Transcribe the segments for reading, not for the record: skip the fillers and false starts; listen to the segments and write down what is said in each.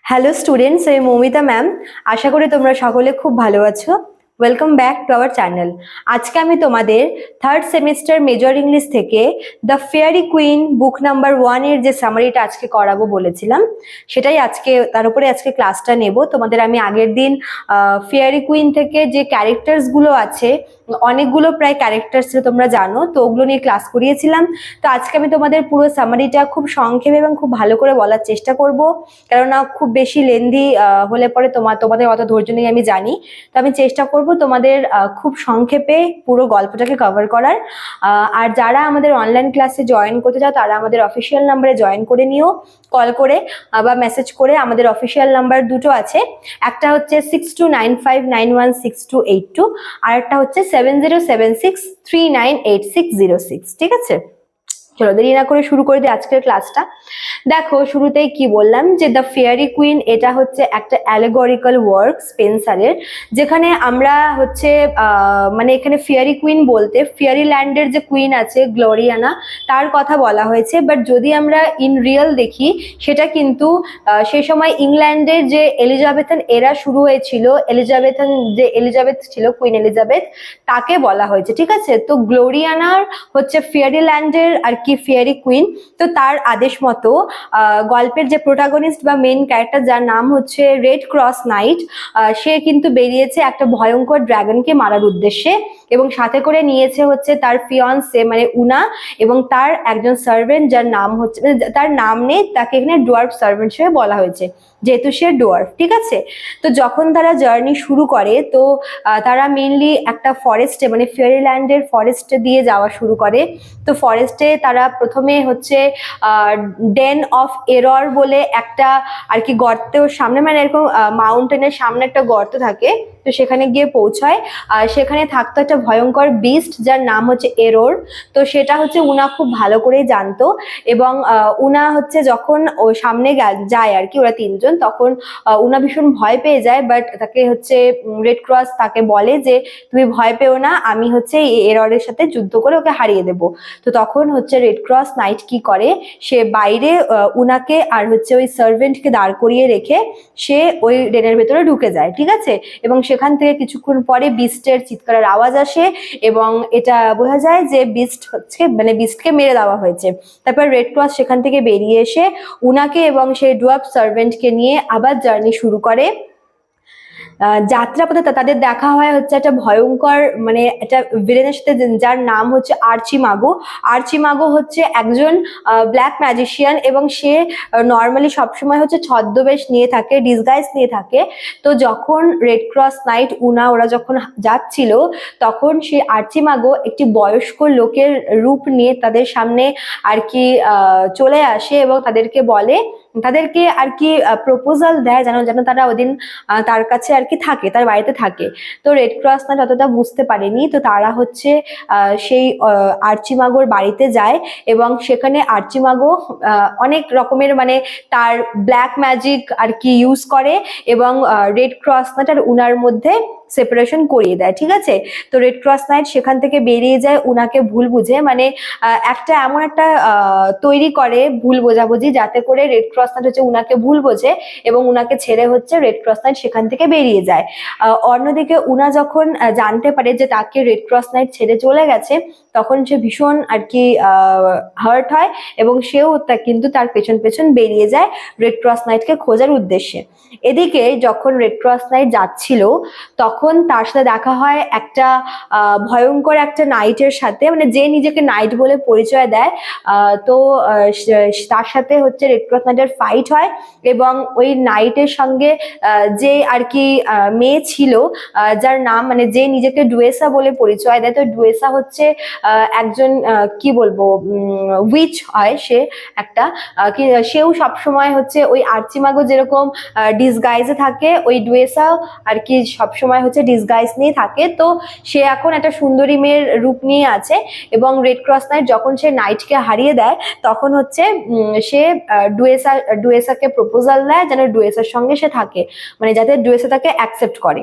Hello students, আমি Moumita ma'am. আশা করি তোমরা সকলে খুব ভালো আছো। Welcome back to our channel. আজকে আমি তোমাদের থার্ড সেমিস্টার মেজর ইংলিশ থেকে the fairy queen book number 1 এর যে সামারিটা আজকে করাবো বলেছিলাম, সেটাই তার উপরে আজকে ক্লাসটা নেব। তোমাদের আমি আগের দিন ফেয়ারি কুইন থেকে যে ক্যারেক্টার্স গুলো আছে, অনেকগুলো প্রায় ক্যারেক্টার্স তোমরা জানো, তো ওগুলো নিয়ে ক্লাস করিয়েছিলাম। তো আজকে আমি তোমাদের পুরো সামারিটা খুব সংক্ষেপে এবং খুব ভালো করে বলার চেষ্টা করব, কেননা খুব বেশি লেন্দি হলে পরে তোমাদের অত ধৈর্য নেই আমি জানি। তো আমি চেষ্টা করব তোমাদের খুব সংক্ষেপে পুরো গল্পটাকে কভার করার। আর যারা আমাদের অনলাইন ক্লাসে জয়েন করতে চাও তারা আমাদের অফিসিয়াল নাম্বারে জয়েন করে নিও, কল করে বা মেসেজ করে। আমাদের অফিসিয়াল নাম্বার দুটো আছে, একটা হচ্ছে 6295916282, আর একটা হচ্ছে 7076398606। ঠিক আছে, চলো দেরি না করে শুরু করে দিই আজকের ক্লাসটা। দেখো, শুরুতেই কি বললাম যে দ্য ফেয়ারি কুইন এটা হচ্ছে একটা অ্যালেগরিক্যাল ওয়ার্ক স্পেন্সারের, যেখানে আমরা হচ্ছে মানে এখানে ফেয়ারি কুইন বলতে ফেয়ারি ল্যান্ডের যে কুইন আছে গ্লোরিয়ানা, তার কথা বলা হয়েছে। বাট যদি আমরা ইন রিয়েল দেখি, সেটা কিন্তু সেই সময় ইংল্যান্ডের যে এলিজাবেথান এরা শুরু হয়েছিল, এলিজাবেথ ছিল, কুইন এলিজাবেথ, তাকে বলা হয়েছে। ঠিক আছে, তো গ্লোরিয়ানার হচ্ছে ফেয়ারি ল্যান্ডের আর কি ফেয়ারি কুইন। তো তার আদেশ মতো গল্পের যে প্রোটাগনিস্ট বা মেন ক্যারেক্টার, যার নাম হচ্ছে রেড ক্রস নাইট, সে কিন্তু বেরিয়েছে একটা ভয়ঙ্কর ড্রাগনকে মারার উদ্দেশ্যে, এবং সাথে করে নিয়েছে হচ্ছে তার ফিয়ন্সে মানে উনা, এবং তার একজন সার্ভেন্ট যার নাম হচ্ছে, তার নাম নেই, তাকে এখানে ডোয়ার্ফ সার্ভেন্ট হিসেবে বলা হয়েছে যেহেতু সে ডোয়ার্ফ। ঠিক আছে, তো যখন তারা জার্নি শুরু করে, তো তারা মেনলি একটা ফরেস্টে মানে ফেয়ারিল্যান্ডের ফরেস্টে দিয়ে যাওয়া শুরু করে। তো ফরেস্টে তারা প্রথমে হচ্ছে ডেন অফ এরর বলে একটা আর কি গর্তের সামনে, মানে এরকম মাউন্টেনের সামনে একটা গর্ত থাকে, তো সেখানে গিয়ে পৌঁছায়। সেখানে থাকতো একটা ভয়ঙ্কর বিস্ট যার নাম হচ্ছে এরর। তো সেটা হচ্ছে উনা খুব ভালো করেই জানতো, এবং উনা হচ্ছে যখন ও সামনে যায় আর কি, ওরা তিনজন, তখন উনা ভীষণ ভয় পেয়ে যায়। বাট তাকে হচ্ছে রেড ক্রস তাকে বলে যে তুমি ভয় পেও না, আমি হচ্ছে এই এররের সাথে যুদ্ধ করে ওকে হারিয়ে দেবো। তো তখন হচ্ছে রেড ক্রস নাইট কি করে, সে বাইরে উনাকে আর হচ্ছে ওই সার্ভেন্টকে দাঁড় করিয়ে রেখে সে ওই ডেনের ভেতরে ঢুকে যায়। ঠিক আছে, এবং সেখান থেকে কিছুক্ষণ পরে বিস্টের চিৎকারের আওয়াজ আসে, এবং এটা বোঝা যায় যে বিস্টকে মেরে দেওয়া হয়েছে। তারপর রেড ক্রস সেখান থেকে বেরিয়ে এসে উনাকে এবং সেই ডুয়ার্ফ সার্ভেন্টকে নিয়ে আবার জার্নি শুরু করে। যাত্রাপথে তাদের দেখা হয় হচ্ছে একটা ভয়ঙ্কর মানে একটা ভিলেনের সাথে, যার নাম হচ্ছে আর্চিমাগো। আর্চিমাগো হচ্ছে একজন ব্ল্যাক ম্যাজিশিয়ান, এবং সে নর্মালি সবসময় হচ্ছে ছদ্মবেশ নিয়ে থাকে, ডিসগাইজ নিয়ে থাকে। তো যখন রেড ক্রস নাইট উনা ওরা যখন যাচ্ছিল, তখন সে আর্চিমাগো একটি বয়স্ক লোকের রূপ নিয়ে তাদের সামনে আর কি চলে আসে, এবং তাদেরকে আর কি প্রপোজাল দেয় যেন যেন তারা ওদিন তার কাছে আর কি থাকে, তার বাড়িতে থাকে। তো রেড ক্রস না যতটা বুঝতে পারেনি, তো তারা হচ্ছে সেই আর্চিমাগোর বাড়িতে যায়, এবং সেখানে আর্চিমাগো অনেক রকমের মানে তার ব্ল্যাক ম্যাজিক আর কি ইউজ করে, এবং রেড ক্রস নাইট আর উনার মধ্যে সেপারেশন করিয়ে দেয়। ঠিক আছে, তো রেড ক্রস নাইট সেখান থেকে বেরিয়ে যায় উনাকে ভুল বুঝে, মানে একটা এমন একটা তৈরি করে ভুল বোঝাবুঝি, যাতে করে রেড ক্রস নাইট হচ্ছে উনাকে ভুল বোঝে এবং উনাকে ছেড়ে হচ্ছে রেড ক্রস নাইট সেখান থেকে বেরিয়ে যায়। অন্যদিকে উনা যখন জানতে পারে যে তাকে রেড ক্রস নাইট ছেড়ে চলে গেছে, তখন সে ভীষণ আর কি হার্ট হয়, এবং সেও কিন্তু তার পেছন পেছন বেরিয়ে যায় রেড ক্রস নাইটকে খোঁজার উদ্দেশ্যে। এদিকে যখন রেড ক্রস নাইট যাচ্ছিল, তখন তার সাথে দেখা হয় একটা ভয়ঙ্কর একটা নাইটের সাথে, মানে যে নিজেকে নাইট বলে পরিচয় দেয়। তো তার সাথে হচ্ছে রেড ক্রস নাইটের ফাইট হয়, এবং ওই নাইটের সঙ্গে যে আর কি মেয়ে ছিল, যার নাম মানে যে নিজেকে ডুয়েসা বলে পরিচয় দেয়। তো ডুয়েসা হচ্ছে একজন কি বলবো উইচ হয় সে একটা, সেও সবসময় হচ্ছে ওই আর্চিমাগো যেরকম ডিসগাইজে থাকে, ওই ডুয়েসা আর কি সবসময় হচ্ছে ডিসগাইজ নিয়ে থাকে। তো সে এখন একটা সুন্দরী মেয়ের রূপ নিয়ে আছে, এবং রেড ক্রস নাইট যখন সে নাইটকে হারিয়ে দেয়, তখন হচ্ছে সে ডুয়েসাকে প্রপোজাল দেয় যেন ডুয়েসার সঙ্গে সে থাকে, মানে যাতে ডুয়েসা তাকে অ্যাকসেপ্ট করে।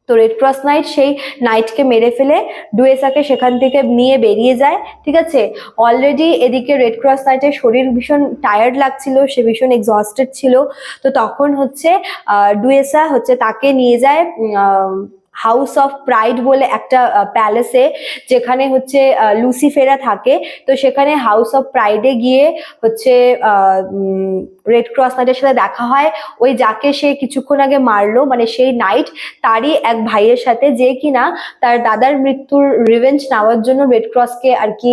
তো রেড ক্রস নাইট সেই নাইটকে মেরে ফেলে ডুয়েসাকে সেখান থেকে নিয়ে বেরিয়ে যায়, ঠিক আছে। অলরেডি এদিকে রেড ক্রস নাইটের শরীর ভীষণ টায়ার্ড লাগছিল, সে ভীষণ এক্সস্টেড ছিল। তো তখন হচ্ছে ডুয়েসা হচ্ছে তাকে নিয়ে যায় হাউস অফ প্রাইড বলে একটা প্যালেসে, যেখানে হচ্ছে লুসিফেরা থাকে। তো সেখানে হাউস অফ প্রাইডে গিয়ে হচ্ছে রেড ক্রস নাইটের সাথে দেখা হয়। ওই যাকে সে কিছুক্ষণ আগে মারলো, মানে সেই নাইট, তারই এক ভাইয়ের সাথে, যে কিনা তার দাদার মৃত্যুর রিভেঞ্জ নেওয়ার জন্য রেড ক্রসকে আর কি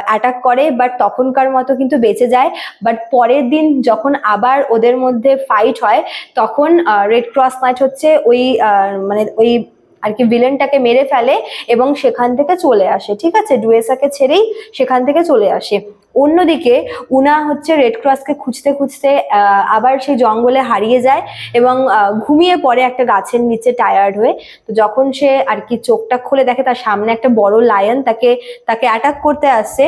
অ্যাটাক করে, বাট তখনকার মতো কিন্তু বেঁচে যায়। বাট পরের দিন যখন আবার ওদের মধ্যে ফাইট হয়, তখন রেড ক্রস নাইট হচ্ছে ওই মানে ওই আর কি ভিলেনটাকে মেরে ফেলে এবং সেখান থেকে চলে আসে, ঠিক আছে। ডুয়েসাকে ছেড়েই সেখান থেকে চলে আসে। অন্যদিকে উনা হচ্ছে রেড ক্রসকে খুঁজতে খুঁজতে আবার সেই জঙ্গলে হারিয়ে যায় এবং ঘুমিয়ে পড়ে একটা গাছের নিচে টায়ার্ড হয়ে। তো যখন সে আর কি চোখটা খুলে দেখে, তার সামনে একটা বড় লায়ন তাকে অ্যাটাক করতে আসছে।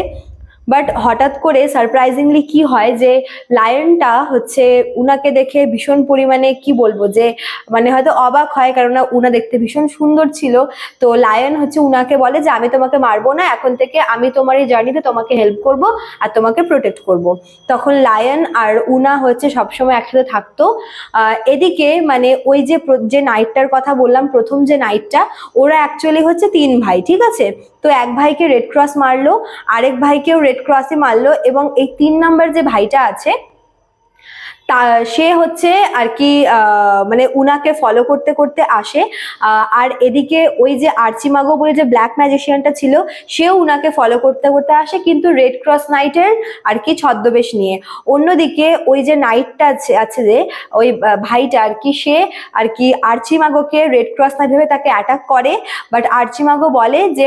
বাট হঠাৎ করে সারপ্রাইজিংলি কি হয় যে লায়নটা হচ্ছে উনাকে দেখে ভীষণ পরিমাণে, কি বলবো, যে মানে হয়তো অবাক হয়, কারণ উনা দেখতে ভীষণ সুন্দর ছিল। তো লায়ন হচ্ছে উনাকে বলে যে আমি তোমাকে মারবো না, এখন থেকে আমি তোমার এই জার্নিতে তোমাকে হেল্প করব আর তোমাকে প্রোটেক্ট করব। তখন লায়ন আর উনা হচ্ছে সবসময় একসাথে থাকতো। এদিকে মানে ওই যে নাইটটার কথা বললাম, প্রথম যে নাইটটা, ওরা অ্যাকচুয়ালি হচ্ছে 3 ভাই, ঠিক আছে। তো এক ভাইকে রেড ক্রস মারলো, আরেক ভাইকেও রেড ক্রসই মারলো, এবং এই 3 নাম্বার যে ভাইটা আছে সে হচ্ছে আর কি মানে উনাকে ফলো করতে করতে আসে। আর এদিকে ওই যে আর্চিমাগো বলে যে ব্ল্যাক ম্যাজিশিয়ানটা ছিল, সেও উনাকে ফলো করতে করতে আসে, কিন্তু রেড ক্রস নাইটের আর কি ছদ্মবেশ নিয়ে। অন্যদিকে ওই যে নাইটটা আছে যে ওই ভাইটা আর কি, সে আর কি আর্চিমাগোকে রেড ক্রস নাইট ভেবে তাকে অ্যাটাক করে। বাট আর্চিমাগো বলে যে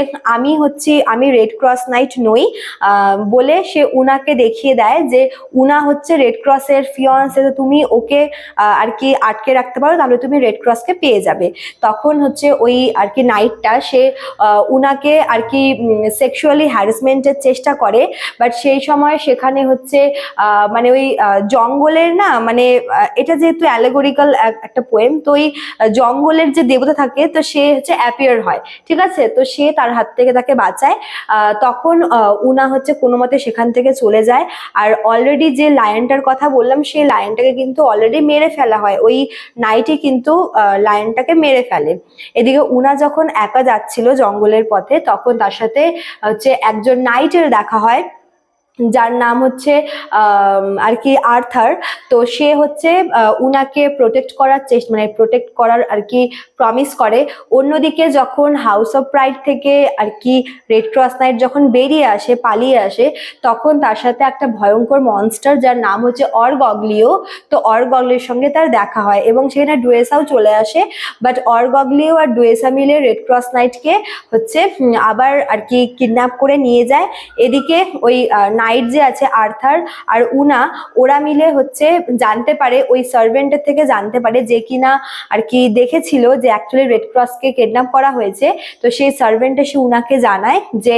আমি রেড ক্রস নাইট নই, বলে সে উনাকে দেখিয়ে দেয় যে উনা হচ্ছে রেড ক্রসের ফিয়ন্সে, তো তুমি ওকে আর কি আটকে রাখতে পারো, তাহলে তুমি রেড ক্রসকে পেয়ে যাবে। তখন হচ্ছে ওই আর কি নাইটটা সে উনাকে আর কি সেক্সুয়ালি হ্যারাসমেন্টের চেষ্টা করে। বাট সেই সময় সেখানে হচ্ছে মানে ওই জঙ্গলের না, মানে এটা যেহেতু অ্যালেগোরিক্যাল একটা পোয়েম, তো ওই জঙ্গলের যে দেবতা থাকে, তো সে হচ্ছে অ্যাপিয়ার হয়, ঠিক আছে। তো সে তার হাত থেকে তাকে বাঁচায়। তখন উনা হচ্ছে কোনো মতে সেখান থেকে চলে যায়। আর অলরেডি যে লায়নটার কথা বললাম, সেই লায়নটাকে কিন্তু অলরেডি মেরে ফেলা হয়, ওই নাইটই কিন্তু লায়নটাকে মেরে ফেলে। এদিকে উনা যখন একা যাচ্ছিল জঙ্গলের পথে, তখন তার সাথে হচ্ছে একজন নাইটের দেখা হয়, যার নাম হচ্ছে আর কি আর্থার। তো সে হচ্ছে উনাকে প্রোটেক্ট করার আর কি প্রমিস করে। অন্যদিকে যখন হাউস অফ প্রাইড থেকে আর কি রেড ক্রস নাইট যখন পালিয়ে আসে, তখন তার সাথে একটা ভয়ঙ্কর মনস্টার, যার নাম হচ্ছে অরগগলিও। তো অরগগলিওর সঙ্গে তার দেখা হয় এবং সেখানে ডুয়েসাও চলে আসে। বাট অরগগলিও আর ডুয়েসা মিলে রেড ক্রস নাইটকে হচ্ছে আবার আর কি কিডন্যাপ করে নিয়ে যায়। এদিকে ওই নাইট যে আছে আর্থার আর উনা, ওরা মিলে হচ্ছে জানতে পারে, ওই সার্ভেন্টের থেকে জানতে পারে, যে কিনা আর কি দেখেছিল যে অ্যাকচুয়ালি রেড ক্রসকে কিডন্যাপ করা হয়েছে। তো সেই সার্ভেন্ট এসে উনাকে জানায় যে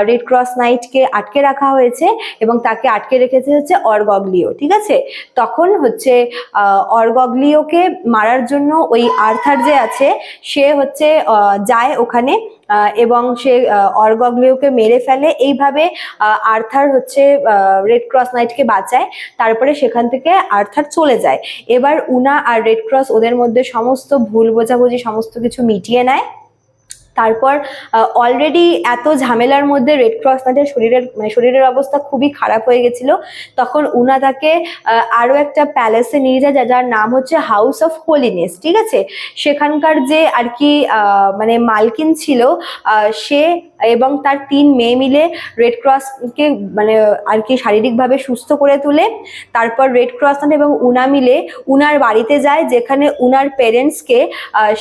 রেড ক্রস নাইটকে আটকে রাখা হয়েছে এবং তাকে আটকে রেখেছে হচ্ছে অরগগলিও, ঠিক আছে। তখন হচ্ছে অরগগলিওকে মারার জন্য ওই আর্থার যে আছে, সে হচ্ছে যায় ওখানে এবং সে অরগগলিওকে মেরে ফেলে। এইভাবে আর্থার হচ্ছে রেড ক্রস নাইটকে বাঁচায়। তারপরে সেখান থেকে আর্থার চলে যায়। এবার উনা আর রেড ক্রস ওদের মধ্যে সমস্ত ভুল বোঝাবুঝি সমস্ত কিছু মিটিয়ে নেয়। তারপর অলরেডি এত ঝামেলার মধ্যে রেড ক্রস নাইটের শরীরের অবস্থা খুবই খারাপ হয়ে গেছিল। তখন উনা তাকে আরো একটা প্যালেসে নিয়ে যায়, যার নাম হচ্ছে হাউস অফ হোলিনেস, ঠিক আছে। সেখানকার যে আর কি মানে মালকিন ছিল, সে এবং তার 3 মেয়ে মিলে রেড ক্রসকে মানে আর কি শারীরিকভাবে সুস্থ করে তোলে। তারপর রেড ক্রস নাইট এবং উনা মিলে উনার বাড়িতে যায়, যেখানে উনার পেরেন্টসকে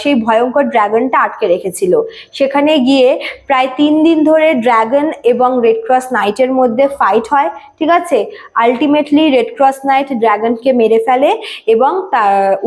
সেই ভয়ঙ্কর ড্রাগনটা আটকে রেখেছিল। সেখানে গিয়ে প্রায় 3 দিন ধরে ড্রাগন এবং রেড ক্রস নাইটের মধ্যে ফাইট হয়, ঠিক আছে। আলটিমেটলি রেড ক্রস নাইট ড্রাগনকে মেরে ফেলে এবং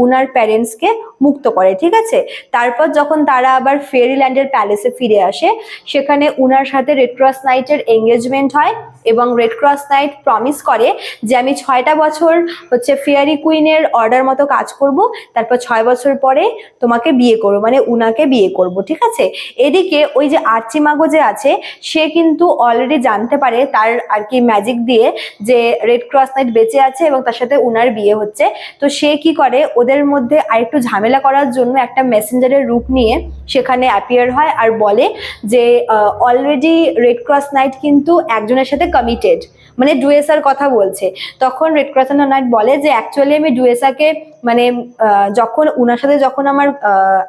উনার প্যারেন্টসকে মুক্ত করে, ঠিক আছে। তারপর যখন তারা আবার ফেরিল্যান্ডের প্যালেসে ফিরে আসে, সেখানে সেখানে উনার সাথে রেড ক্রস নাইটের এঙ্গেজমেন্ট হয় এবং রেড ক্রস নাইট প্রমিস করে যে আমি 6টা বছর হচ্ছে ফেয়ারি কুইনের অর্ডার মতো কাজ করব, তারপর 6 বছর পরে তোমাকে বিয়ে করবো, মানে উনাকে বিয়ে করব, ঠিক আছে। এদিকে ওই যে আর্চিমাগো যে আছে সে কিন্তু অলরেডি জানতে পারে তার আর কি ম্যাজিক দিয়ে যে রেড ক্রস নাইট বেঁচে আছে এবং তার সাথে উনার বিয়ে হচ্ছে। তো সে কি করে, ওদের মধ্যে আরেকটু ঝামেলা করার জন্য একটা মেসেঞ্জারের রূপ নিয়ে সেখানে অ্যাপিয়ার হয় আর বলে যে অলরেডি রেড ক্রস নাইট কিন্তু একজনের সাথে কমিটেড, মানে ডুয়েসার কথা বলছে। তখন রেড ক্রস নাইট বলে যে অ্যাকচুয়ালি আমি ডুয়েসাকে মানে যখন উনার সাথে যখন আমার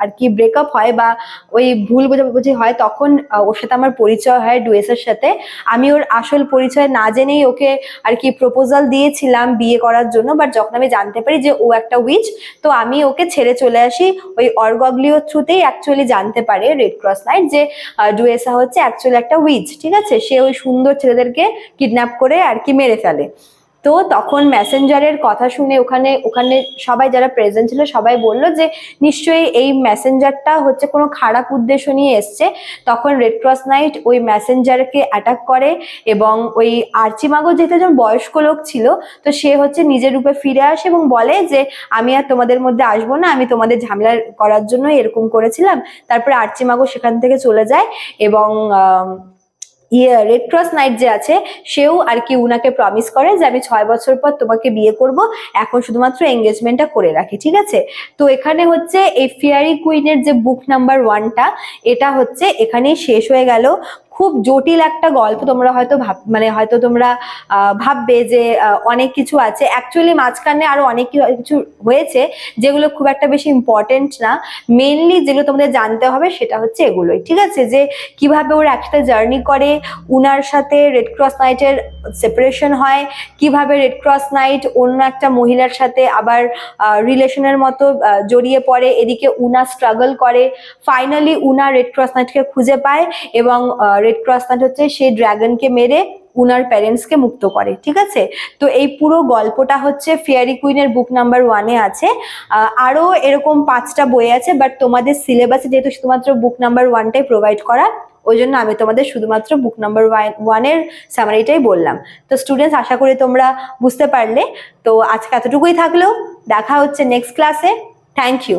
আর কি ব্রেকআপ হয় বা ওই ভুল বোঝাবুঝি হয় তখন ওর সাথে আমার পরিচয় হয় ডুয়েসের সাথে। আমি ওর আসল পরিচয় না জেনেই ওকে আর কি প্রপোজাল দিয়েছিলাম বিয়ে করার জন্য, বাট যখন আমি জানতে পারি যে ও একটা উইচ, তো আমি ওকে ছেড়ে চলে আসি। ওই অর্গগ্লিও থ্রুতেই অ্যাকচুয়ালি জানতে পারে রেড ক্রস নাইট যে ডুয়েসা হচ্ছে অ্যাকচুয়ালি একটা উইচ, ঠিক আছে। সে ওই সুন্দর ছেলেদেরকে কিডন্যাপ করে আর কি মেরে ফেলে। তো তখন মেসেঞ্জারের কথা শুনে ওখানে ওখানে সবাই যারা প্রেজেন্ট ছিল সবাই বলল যে নিশ্চয়ই এই মেসেঞ্জারটা হচ্ছে কোনো খারাপ উদ্দেশ্য নিয়ে এসছে। তখন রেড ক্রস নাইট ওই মেসেঞ্জারকে অ্যাটাক করে এবং ওই আর্চিমাগো যেহেতু একজন বয়স্ক লোক ছিল, তো সে হচ্ছে নিজের রূপে ফিরে আসে এবং বলে যে আমি আর তোমাদের মধ্যে আসবো না, আমি তোমাদের ঝামেলা করার জন্য এরকম করেছিলাম। তারপরে আর্চিমাগো সেখান থেকে চলে যায় এবং রেড ক্রস নাইট যে আছে সেও আর কি উনাকে প্রমিস করে যে আমি 6 বছর পর তোমাকে বিয়ে করব, এখন শুধুমাত্র এঙ্গেজমেন্টটা করে রাখি, ঠিক আছে। তো এখানে হচ্ছে এই ফেয়ারি কুইনের যে বুক নাম্বার 1টা এটা হচ্ছে এখানেই শেষ হয়ে গেল। খুব জটিল একটা গল্প, তোমরা হয়তো মানে হয়তো তোমরা ভাববে যে অনেক কিছু আছে, অ্যাকচুয়ালি মাঝখানে আরো অনেক কিছু হয়েছে যেগুলো খুব একটা বেশি ইম্পর্টেন্ট না। মেনলি যেগুলো তোমাদের জানতে হবে সেটা হচ্ছে এগুলোই, ঠিক আছে। যে কিভাবে ওরা একসাথে জার্নি করে, উনার সাথে রেড ক্রস নাইটের সেপারেশন হয়, কিভাবে রেড ক্রস নাইট অন্য একটা মহিলার সাথে আবার রিলেশনের মতো জড়িয়ে পড়ে, এদিকে উনা স্ট্রাগল করে, ফাইনালি উনা রেড ক্রস নাইটকে খুঁজে পায় এবং রেড ক্রস নাইট হচ্ছে সেই ড্রাগনকে মেরে উনার প্যারেন্টসকে মুক্ত করে, ঠিক আছে। তো এই পুরো গল্পটা হচ্ছে ফেয়ারি কুইনের বুক নাম্বার 1-এ আছে। আরো এরকম 5টা বই আছে, বাট তোমাদের সিলেবাসে যেহেতু শুধুমাত্র বুক নাম্বার 1টাই প্রোভাইড করা, ওই জন্য আমি তোমাদের শুধুমাত্র বুক নাম্বার 1-এর সামারিটাই বললাম। তো স্টুডেন্টস, আশা করি তোমরা বুঝতে পারলে। তো আজকে এতটুকুই থাকলো, দেখা হচ্ছে নেক্সট ক্লাসে। Thank you.